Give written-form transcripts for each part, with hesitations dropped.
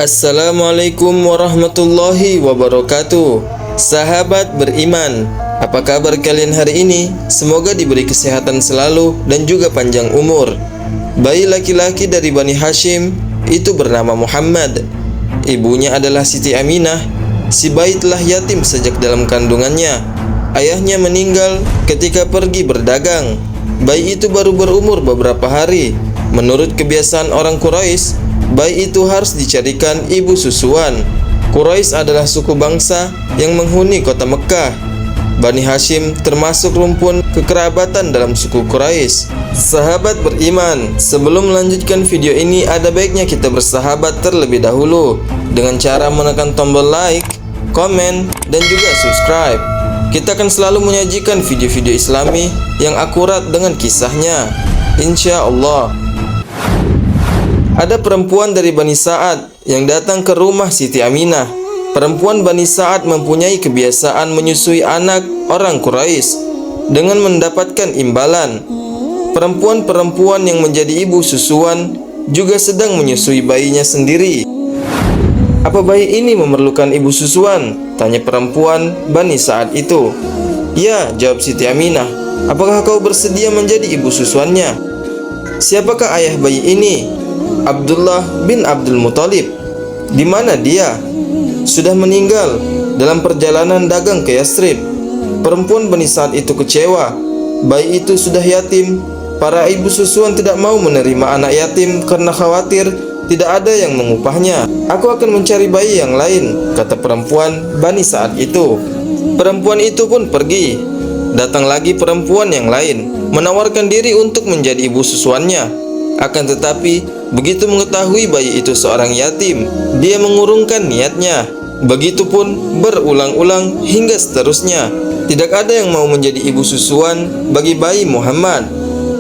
Assalamualaikum warahmatullahi wabarakatuh. Sahabat beriman, apa kabar kalian hari ini? Semoga diberi kesehatan selalu dan juga panjang umur. Bayi laki-laki dari Bani Hashim itu bernama Muhammad. Ibunya adalah Siti Aminah. Si bayi telah yatim sejak dalam kandungannya. Ayahnya meninggal ketika pergi berdagang. Bayi itu baru berumur beberapa hari. Menurut kebiasaan orang Quraisy, bayi itu harus dicarikan ibu susuan. Quraisy adalah suku bangsa yang menghuni kota Mekah. Bani Hashim termasuk rumpun kekerabatan dalam suku Quraisy. Sahabat beriman, sebelum melanjutkan video ini ada baiknya kita bersahabat terlebih dahulu dengan cara menekan tombol like, komen, dan juga subscribe. Kita akan selalu menyajikan video-video Islami yang akurat dengan kisahnya, insya Allah. Ada perempuan dari Bani Sa'ad yang datang ke rumah Siti Aminah. Perempuan Bani Sa'ad mempunyai kebiasaan menyusui anak orang Quraisy dengan mendapatkan imbalan. Perempuan-perempuan yang menjadi ibu susuan juga sedang menyusui bayinya sendiri. "Apa bayi ini memerlukan ibu susuan?" tanya perempuan Bani Sa'ad itu. "Ya," jawab Siti Aminah. "Apakah kau bersedia menjadi ibu susuannya?" "Siapakah ayah bayi ini?" "Abdullah bin Abdul Muthalib." "Di mana dia?" "Sudah meninggal dalam perjalanan dagang ke Yathrib." Perempuan Bani Sa'ad itu kecewa. Bayi itu sudah yatim. Para ibu susuan tidak mau menerima anak yatim karena khawatir tidak ada yang mengupahnya. "Aku akan mencari bayi yang lain," kata perempuan Bani Sa'ad itu. Perempuan itu pun pergi. Datang lagi perempuan yang lain, menawarkan diri untuk menjadi ibu susuannya. Akan tetapi, begitu mengetahui bayi itu seorang yatim, dia mengurungkan niatnya. Begitupun berulang-ulang hingga seterusnya. Tidak ada yang mau menjadi ibu susuan bagi bayi Muhammad.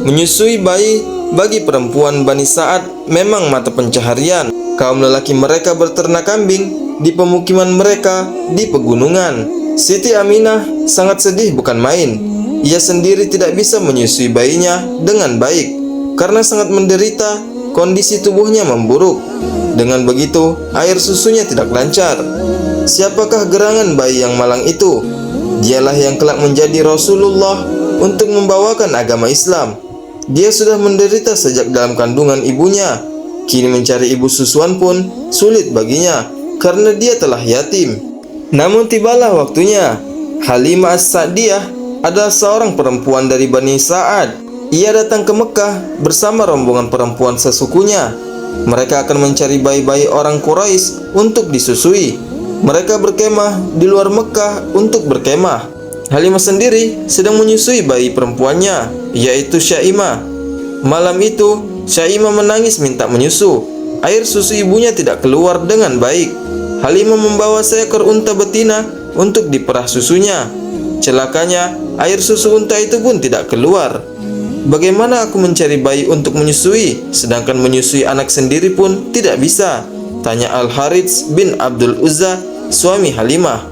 Menyusui bayi bagi perempuan Bani Sa'ad memang mata pencaharian. Kaum lelaki mereka berternak kambing di pemukiman mereka di pegunungan. Siti Aminah sangat sedih bukan main. Ia sendiri tidak bisa menyusui bayinya dengan baik karena sangat menderita, kondisi tubuhnya memburuk. Dengan begitu, air susunya tidak lancar. Siapakah gerangan bayi yang malang itu? Dialah yang kelak menjadi Rasulullah untuk membawakan agama Islam. Dia sudah menderita sejak dalam kandungan ibunya. Kini mencari ibu susuan pun sulit baginya karena dia telah yatim. Namun tibalah waktunya. Halimah As-Sa'diyah adalah seorang perempuan dari Bani Sa'ad. Ia datang ke Mekah bersama rombongan perempuan sesukunya. Mereka akan mencari bayi-bayi orang Quraisy untuk disusui. Mereka berkemah di luar Mekah untuk berkemah. Halimah sendiri sedang menyusui bayi perempuannya, yaitu Syaimah. Malam itu, Syaimah menangis minta menyusu. Air susu ibunya tidak keluar dengan baik. Halimah membawa seekor unta betina untuk diperah susunya. Celakanya, air susu unta itu pun tidak keluar. "Bagaimana aku mencari bayi untuk menyusui, sedangkan menyusui anak sendiri pun tidak bisa?" tanya Al-Harits bin Abdul Uzza, suami Halimah.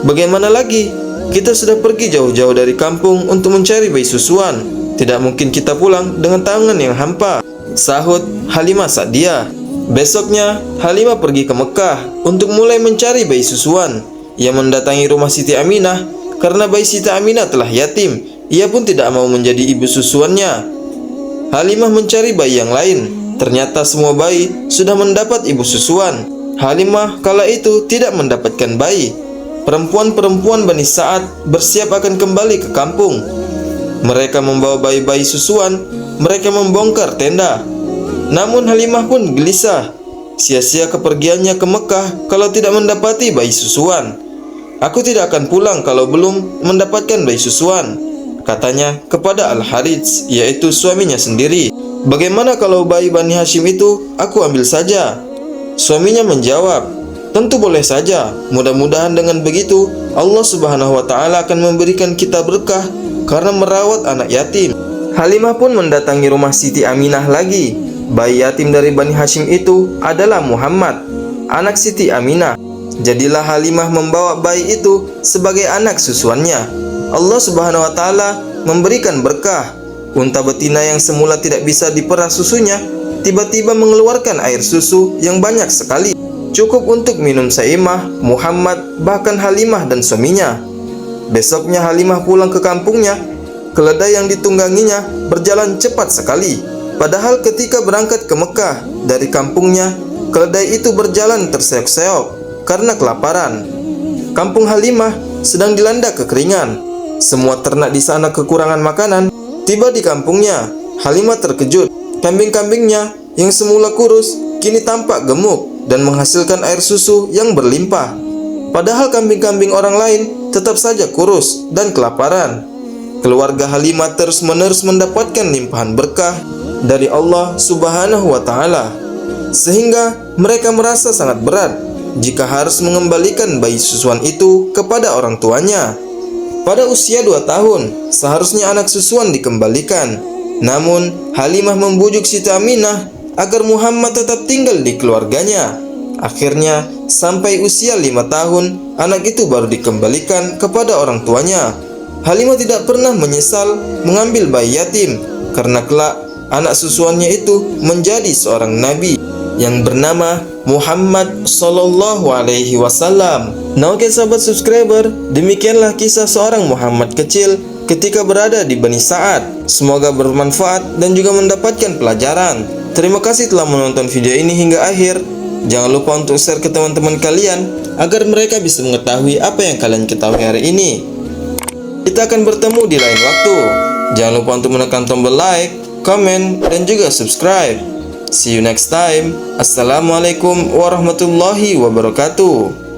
"Bagaimana lagi? Kita sudah pergi jauh-jauh dari kampung untuk mencari bayi susuan. Tidak mungkin kita pulang dengan tangan yang hampa," sahut Halimah Sa'diyah. Besoknya, Halimah pergi ke Mekah untuk mulai mencari bayi susuan. Ia mendatangi rumah Siti Aminah karena bayi Siti Aminah telah yatim. Ia pun tidak mau menjadi ibu susuannya. Halimah mencari bayi yang lain. Ternyata semua bayi sudah mendapat ibu susuan. Halimah kala itu tidak mendapatkan bayi. Perempuan-perempuan Bani Sa'ad bersiap akan kembali ke kampung. Mereka membawa bayi-bayi susuan. Mereka membongkar tenda. Namun Halimah pun gelisah. Sia-sia kepergiannya ke Mekah kalau tidak mendapati bayi susuan. "Aku tidak akan pulang kalau belum mendapatkan bayi susuan," katanya kepada Al-Harits, yaitu suaminya sendiri. "Bagaimana kalau bayi Bani Hashim itu aku ambil saja?" Suaminya menjawab, "Tentu boleh saja. Mudah-mudahan dengan begitu Allah Subhanahu wa Ta'ala akan memberikan kita berkah karena merawat anak yatim." Halimah pun mendatangi rumah Siti Aminah lagi. Bayi yatim dari Bani Hashim itu adalah Muhammad, anak Siti Aminah. Jadilah Halimah membawa bayi itu sebagai anak susuannya. Allah Subhanahu wa Ta'ala memberikan berkah. Unta betina yang semula tidak bisa diperah susunya tiba-tiba mengeluarkan air susu yang banyak sekali. cukup untuk minum Saimah, Muhammad, bahkan Halimah dan suaminya. Besoknya Halimah pulang ke kampungnya. Keledai yang ditungganginya berjalan cepat sekali. Padahal ketika berangkat ke Mekah dari kampungnya, keledai itu berjalan terseok-seok karena kelaparan. Kampung Halimah sedang dilanda kekeringan. Semua ternak di sana kekurangan makanan. Tiba di kampungnya, Halimah terkejut. Kambing-kambingnya yang semula kurus kini tampak gemuk dan menghasilkan air susu yang berlimpah. Padahal kambing-kambing orang lain tetap saja kurus dan kelaparan. Keluarga Halimah terus-menerus mendapatkan limpahan berkah dari Allah Subhanahu wa Ta'ala, sehingga mereka merasa sangat berat jika harus mengembalikan bayi susuan itu kepada orang tuanya. Pada usia 2 tahun, seharusnya anak susuan dikembalikan. Namun, Halimah membujuk Siti Aminah agar Muhammad tetap tinggal di keluarganya. Akhirnya, sampai usia 5 tahun, anak itu baru dikembalikan kepada orang tuanya. Halimah tidak pernah menyesal mengambil bayi yatim, karena kelak anak susuannya itu menjadi seorang nabi yang bernama Muhammad Sallallahu Alaihi Wasallam. Nah, oke sahabat subscriber, demikianlah kisah seorang Muhammad kecil ketika berada di Bani Sa'ad. Semoga bermanfaat dan juga mendapatkan pelajaran. Terima kasih telah menonton video ini hingga akhir. Jangan lupa untuk share ke teman-teman kalian agar mereka bisa mengetahui apa yang kalian ketahui hari ini. Kita akan bertemu di lain waktu. Jangan lupa untuk menekan tombol like, komen, dan juga subscribe. See you next time. Assalamualaikum warahmatullahi wabarakatuh.